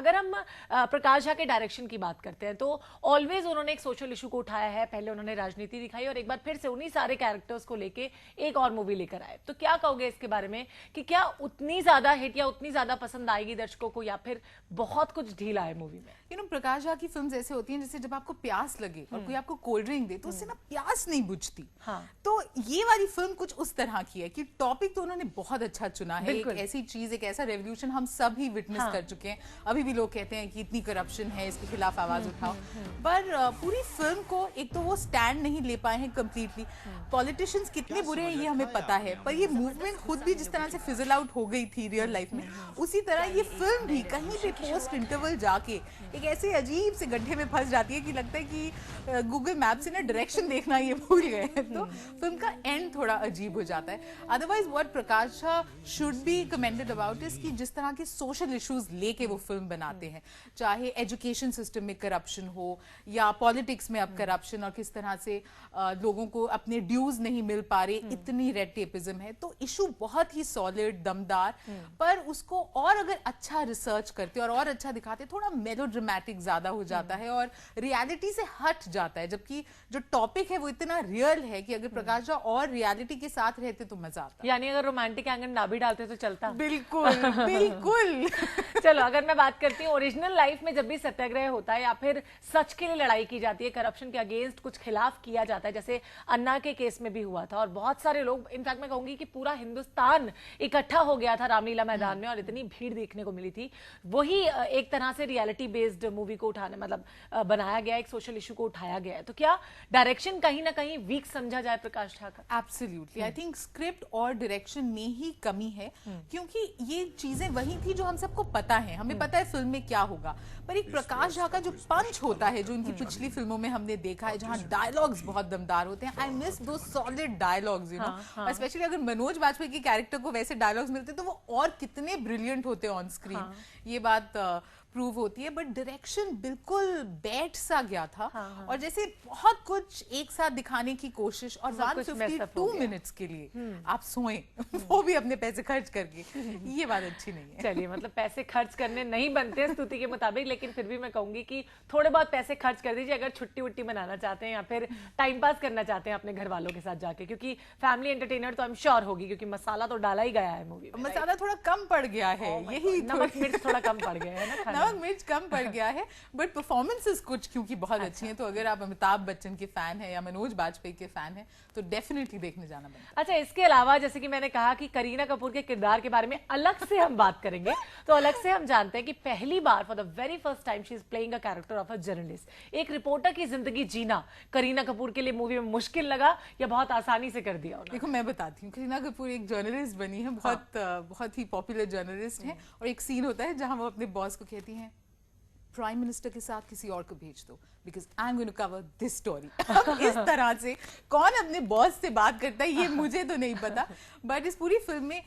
अगर हम प्रकाश झा के डायरेक्शन की बात करते हैं तो ऑलवेज उन्होंने एक सोशल इशू को उठाया है। पहले उन्होंने राजनीति दिखाई और एक बार फिर से उन्हीं सारे कैरेक्टर्स को लेके एक और मूवी लेकर आए। तो क्या कहोगे इसके बारे में कि क्या उतनी ज्यादा हिट या उतनी ज्यादा पसंद आएगी दर्शकों को, या फिर बहुत कुछ ढीला है मूवी में? प्रकाश झा की फिल्म्स ऐसे होती हैं जैसे जब आपको प्यास लगे और कोई आपको कोल्ड ड्रिंक दे तो उससे ना प्यास नहीं बुझती। हाँ। तो ये वाली फिल्म कुछ उस तरह की है कि टॉपिक तो उन्होंने बहुत अच्छा चुना है। एक ऐसी चीज, एक ऐसा रेवोल्यूशन हम सब ही विटनेस कर चुके हैं। अभी भी लोग कहते हैं कि इतनी करप्शन है, इसके खिलाफ आवाज उठाओ, पर पूरी फिल्म को एक तो वो स्टैंड नहीं ले पाए हैं कम्प्लीटली। पॉलिटिशियंस कितने बुरे हैं ये हमें पता है, पर ये मूवमेंट खुद भी जिस तरह से फिजल आउट हो गई थी रियल लाइफ में, उसी तरह ये फिल्म भी कहीं पे पोस्ट इंटरवल जाके एक ऐसे अजीब से गड्ढे में फंस जाती है कि लगता है कि गूगल मैप से ना डायरेक्शन देखना ये भूल गए हैं। तो फिल्म का एंड थोड़ा अजीब हो जाता है। Otherwise what Prakash Jha should be commended about is कि जिस तरह के सोशल इश्यूज लेके वो फिल्म बनाते हैं, चाहे एजुकेशन सिस्टम में करप्शन हो या पॉलिटिक्स में अब करप्शन और किस तरह से लोगों को अपने ड्यूज नहीं मिल पा रहे, इतनी रेड टेपिज्म है। तो इशू बहुत ही सॉलिड, दमदार, पर उसको और अगर अच्छा रिसर्च करते और अच्छा दिखाते, थोड़ा मेलोड्रामेटिक ज्यादा हो जाता है और रियलिटी से हट जाता है। जबकि जो टॉपिक है वो इतना रियल है कि अगर प्रकाश झा और रियलिटी के साथ रहते तो मजा आता। यानी अगर रोमांटिक एंगल ना भी डालते तो चलता। बिल्कुल बिल्कुल। चलो, अगर मैं बात करती हूँ ओरिजिनल लाइफ में जब भी सत्याग्रह होता है या फिर सच के लिए लड़ाई की जाती है, करप्शन के अगेंस्ट कुछ खिलाफ किया जाता है, जैसे अन्ना के केस में भी हुआ था और बहुत सारे लोग, इनफैक्ट मैं कहूंगी कि पूरा हिंदुस्तान इकट्ठा हो गया था रामलीला मैदान में और इतनी भीड़ देखने को मिली थी। वही एक तरह से रियलिटी बेस्ड मूवी को उठाने, मतलब बनाया गया, एक सोशल इशू को उठाया गया है। तो क्या डायरेक्शन कहीं ना कहीं वीक समझा जाए प्रकाश झा का? एब्सोल्युटली, आई थिंक स्क्रिप्ट और डायरेक्शन में ही कमी है, क्योंकि ये चीजें वही थी जो हम सबको पता है, हमें पता है फिल्म में क्या होगा, पर एक प्रकाश झा का जो पंच होता है, जो उनकी पिछली फिल्मों में हमने देखा है, जहां डायलॉग्स बहुत दमदार होते हैं। आई मिस दो solid dialogues, you know, specially अगर मनोज बाजपेयी के कैरेक्टर को वैसे डायलॉग्स मिलते तो वो और कितने ब्रिलियंट होते ऑन स्क्रीन। ये बात प्रूव होती है। बट डायरेक्शन बिल्कुल बैठ सा गया था। और जैसे बहुत कुछ एक साथ दिखाने की कोशिश, और 152 मिनट्स के लिए आप सोएं, वो भी अपने पैसे खर्च करके, ये बात अच्छी नहीं है। चलिए, मतलब पैसे खर्च करने नहीं बनते स्तुति के मुताबिक, लेकिन फिर भी मैं कहूंगी कि थोड़े बहुत पैसे खर्च कर दीजिए अगर छुट्टी वुट्टी मनाना चाहते हैं या फिर टाइम पास करना चाहते हैं अपने घर वालों के साथ जाके, क्योंकि फैमिली एंटरटेनर तो आई एम श्योर होगी, क्योंकि मसाला तो डाला ही गया है मूवी में। मसाला थोड़ा कम पड़ गया है, यही नमक मिर्च थोड़ा कम पड़ गया है ना, नमक मिर्च कम पड़ गया है, बट परफॉर्मेंसेस कुछ क्योंकि बहुत अच्छी हैं। तो अगर आप अमिताभ बच्चन के फैन हैं या मनोज बाजपेयी के फैन हैं तो डेफिनेटली देखने जाना बनता है। अच्छा, इसके अलावा जैसे कि मैंने कहा कि करीना कपूर के किरदार के बारे में अलग से हम बात करेंगे, तो अलग से हम जानते हैं कि पहली बार for the very first time she is playing a character of a journalist. एक रिपोर्टर की जिंदगी जीना करीना कपूर के लिए मूवी में मुश्किल लगा या बहुत आसानी से कर दिया उन्होंने? देखो, मैं बताती हूँ, करीना कपूर एक जर्नलिस्ट बनी है, बहुत ही पॉपुलर जर्नलिस्ट है, और एक सीन होता है जहां वो अपने बॉस को कहती हैं, प्राइम मिनिस्टर के साथ किसी और को भेज दो, because I am going to cover this story. इस तरह से कौन अपने बॉस से बात करता है ये मुझे तो नहीं पता, बट इस पूरी फिल्म में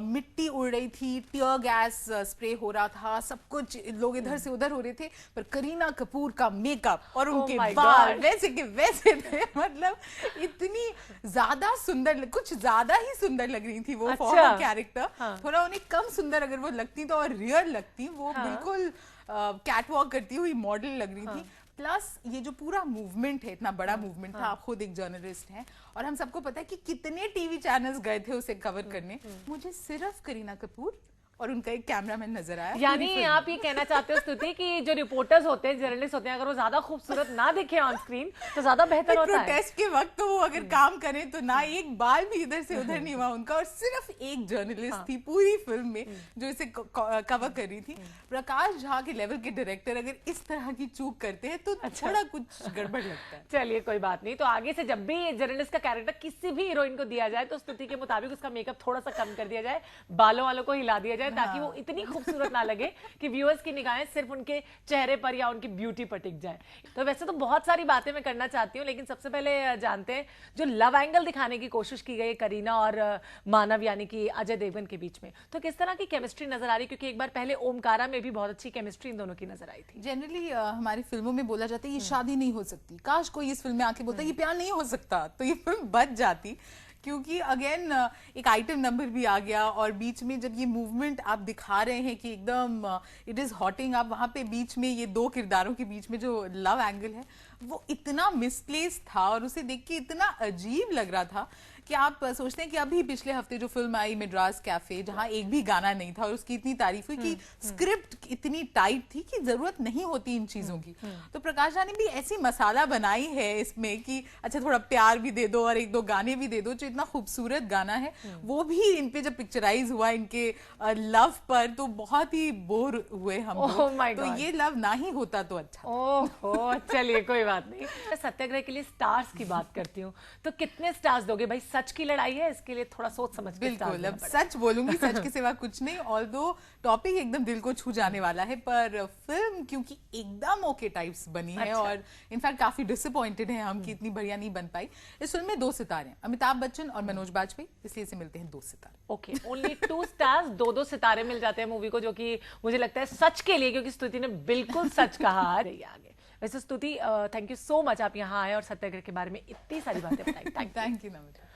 मिट्टी उड़ रही थी, टियर गैस स्प्रे हो रहा था, सब कुछ, लोग इधर से उधर हो रहे थे, पर करीना कपूर का मेकअप और उनके बाल वैसे के वैसे थे, मतलब इतनी ज्यादा सुंदर, कुछ ज्यादा ही सुंदर लग रही थी वो फॉर कैरेक्टर। थोड़ा उन्हें कम सुंदर अगर वो लगती तो और रियल लगती, वो बिल्कुल कैटवॉक करती हुई मॉडल लग रही थी। प्लस ये जो पूरा मूवमेंट है, इतना बड़ा मूवमेंट था, आप खुद एक जर्नलिस्ट हैं और हम सबको पता है कि कितने टीवी चैनल्स गए थे उसे कवर करने, मुझे सिर्फ करीना कपूर और उनका एक कैमरामैन नजर आया। यानी आप ये कहना चाहते हो स्तुति कि जो रिपोर्टर्स होते हैं, जर्नलिस्ट होते हैं, अगर वो ज्यादा खूबसूरत ना दिखे ऑन स्क्रीन तो ज्यादा बेहतर होता है। प्रोटेस्ट के वक्त तो वो अगर काम करें तो ना एक बाल भी इधर से उधर नहीं हुआ उनका, और सिर्फ एक जर्नलिस्ट थी पूरी फिल्म में जो इसे कवर कर रही थी। प्रकाश झा के लेवल के डायरेक्टर अगर इस तरह की चूक करते हैं तो थोड़ा कुछ गड़बड़ लगता है। चलिए, कोई बात नहीं, तो आगे से जब भी जर्नलिस्ट का कैरेक्टर किसी भी हीरोइन को दिया जाए तो स्तुति के मुताबिक उसका मेकअप थोड़ा सा कम कर दिया जाए, बालों वालों को हिला दिया जाए, ताकि वो इतनी खूबसूरत ना लगे कि व्यूअर्स की निगाहें सिर्फ उनके चेहरे पर या उनकी ब्यूटी पर टिक जाए। तो वैसे तो बहुत सारी बातें मैं करना चाहती हूँ, लेकिन सबसे पहले जानते हैं जो लव एंगल दिखाने की कोशिश की गई करीना और मानव यानी कि अजय देवगन के बीच में, तो किस तरह की केमिस्ट्री नजर आ रही? क्योंकि एक बार पहले ओमकारा में भी बहुत अच्छी केमिस्ट्री इन दोनों की नजर आई थी। जनरली हमारी फिल्मों में बोला जाता है ये शादी नहीं हो सकती, काश कोई इस फिल्म में आके बोलता ये प्यार नहीं हो सकता, तो ये फिल्म बच जाती, क्योंकि अगेन एक आइटम नंबर भी आ गया और बीच में जब ये मूवमेंट आप दिखा रहे हैं कि एकदम इट इज हॉटिंग, आप वहां पे बीच में ये दो किरदारों के बीच में जो लव एंगल है वो इतना मिसप्लेस था और उसे देख के इतना अजीब लग रहा था कि आप सोचते हैं कि अभी पिछले हफ्ते जो फिल्म आई मद्रास कैफे, जहां एक भी गाना नहीं था और उसकी इतनी तारीफ हुई कि स्क्रिप्ट इतनी टाइट थी कि जरूरत नहीं होती इन चीजों की, तो प्रकाश झा ने भी ऐसी मसाला बनाई है इसमें कि अच्छा थोड़ा प्यार भी दे दो और एक दो गाने भी दे दो, जो इतना खूबसूरत गाना है वो भी इन पे जब पिक्चराइज हुआ इनके लव पर तो बहुत ही बोर हुए हम लोग। तो ये लव ना ही होता तो अच्छा। ओहो, चलिए कोई बात नहीं। मैं सत्याग्रह के लिए स्टार्स की बात करती हूँ, तो कितने स्टार्स दोगे भाई? सच की लड़ाई है, इसके लिए थोड़ा सोच समझ के बिल्कुल अब सच बोलूंगी, सच के सिवा कुछ नहीं। ऑल्दो टॉपिक एकदम दिल को छू जाने वाला है, पर फिल्म क्योंकि एकदम ओके टाइप्स बनी है और इनफैक्ट काफी डिसअपॉइंटेड है हम कि इतनी बढ़िया नहीं बन पाई। इस फिल्म में 2 सितारे हैं, अमिताभ बच्चन और मनोज बाजपेयी, इसलिए इसे मिलते हैं 2 सितारे। ओके, ओनली 2 स्टार्स, 2 सितारे मिल जाते हैं मूवी को, जो कि मुझे लगता है सच के लिए, क्योंकि स्तुति ने बिल्कुल सच कहा। आगे वैसे स्तुति, थैंक यू सो मच, आप यहाँ आए और सत्याग्रह के बारे में इतनी सारी बातें बताई। Thank you Namita.